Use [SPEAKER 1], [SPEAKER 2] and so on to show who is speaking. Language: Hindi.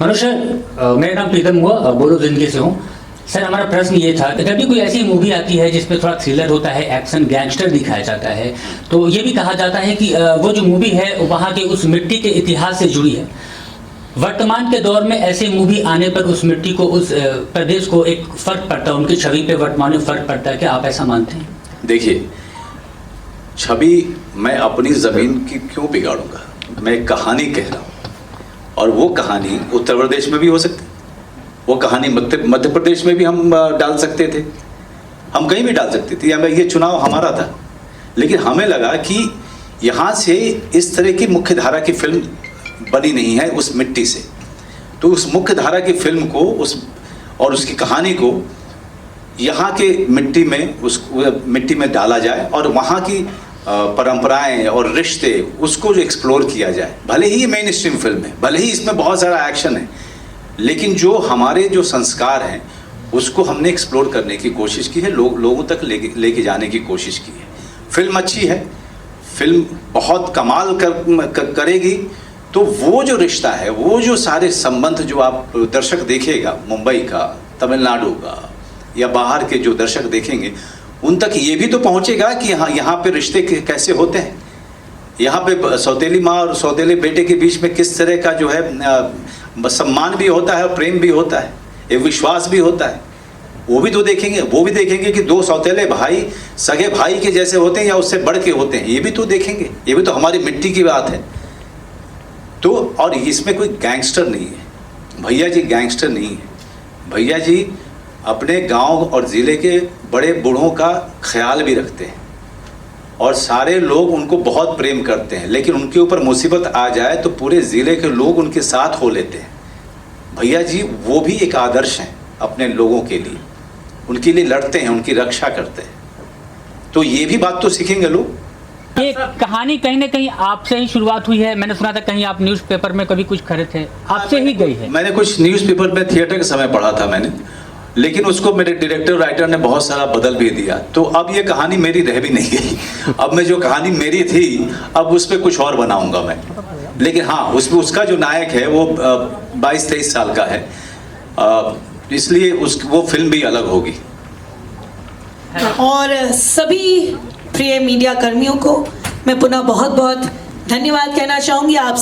[SPEAKER 1] मनोज सर, मेरा नाम प्रीतम हुआ, बोलो जिंदगी से हूँ। सर, हमारा प्रश्न ये था कि जब भी कोई ऐसी मूवी आती है जिसमें थोड़ा थ्रिलर होता है, एक्शन, गैंगस्टर दिखाया जाता है, तो ये भी कहा जाता है कि वो जो मूवी है वहाँ के उस मिट्टी के इतिहास से जुड़ी है। वर्तमान के दौर में ऐसे मूवी आने पर उस मिट्टी को, उस प्रदेश को एक फर्क पड़ता है, उनकी छवि पे वर्तमान में फर्क पड़ता है, क्या आप ऐसा मानते हैं?
[SPEAKER 2] देखिए, छवि मैं अपनी ज़मीन की क्यों बिगाड़ूंगा? मैं एक कहानी कह रहा हूँ, और वो कहानी उत्तर प्रदेश में भी हो सकती है, वो कहानी मध्य प्रदेश में भी हम डाल सकते थे, हम कहीं भी डाल सकते थे, या ये चुनाव हमारा था। लेकिन हमें लगा कि यहाँ से इस तरह की मुख्य धारा की फिल्म बनी नहीं है उस मिट्टी से, तो उस मुख्य धारा की फिल्म को और उसकी कहानी को यहाँ के मिट्टी में, उस मिट्टी में डाला जाए और वहाँ की परंपराएं और रिश्ते, उसको जो एक्सप्लोर किया जाए। भले ही ये मेन स्ट्रीम फिल्म है, भले ही इसमें बहुत सारा एक्शन है, लेकिन जो हमारे जो संस्कार हैं उसको हमने एक्सप्लोर करने की कोशिश की है, लोगों तक लेके जाने की कोशिश की है। फिल्म अच्छी है, फिल्म बहुत कमाल करेगी, तो वो जो रिश्ता है, वो जो सारे संबंध जो आप दर्शक देखेगा, मुंबई का, तमिलनाडु का या बाहर के जो दर्शक देखेंगे, उन तक ये भी तो पहुंचेगा कि यहाँ पे रिश्ते कैसे होते हैं, यहाँ पे सौतेली माँ और सौतेले बेटे के बीच में किस तरह का जो है सम्मान भी होता है, प्रेम भी होता है, एक विश्वास भी होता है, वो भी तो देखेंगे। वो भी देखेंगे कि दो सौतेले भाई सगे भाई के जैसे होते हैं या उससे बढ़ के होते हैं, ये भी तो देखेंगे। ये भी तो हमारी मिट्टी की बात है। तो और इसमें कोई गैंगस्टर नहीं है, भैया जी गैंगस्टर नहीं है। भैया जी अपने गांव और ज़िले के बड़े बूढ़ों का ख्याल भी रखते हैं और सारे लोग उनको बहुत प्रेम करते हैं, लेकिन उनके ऊपर मुसीबत आ जाए तो पूरे ज़िले के लोग उनके साथ हो लेते हैं। भैया जी वो भी एक आदर्श हैं अपने लोगों के लिए, उनके लिए लड़ते हैं, उनकी रक्षा करते हैं। तो ये भी बात तो सीखेंगे लोग।
[SPEAKER 1] ये कहानी कहीं ना कहीं आपसे ही शुरुआत हुई है। मैंने सुना था कहीं आप न्यूज़पेपर में कभी कुछ खड़े थे, आपसे ही गई है।
[SPEAKER 2] मैंने कुछ न्यूज़पेपर में थिएटर के समय पढ़ा था मैंने, लेकिन उसको मेरे डायरेक्टर राइटर ने बहुत सारा बदल भी दिया, तो अब ये कहानी मेरी रह भी नहीं गई। अब मैं जो कहानी मेरी थी, अब उस पर कुछ और बनाऊंगा मैं। लेकिन हाँ, उसमें उसका जो नायक है वो 22-23 साल का है, इसलिए वो फिल्म भी अलग होगी।
[SPEAKER 3] और सभी प्रिय मीडिया कर्मियों को मैं पुनः बहुत बहुत धन्यवाद कहना चाहूँगी। आप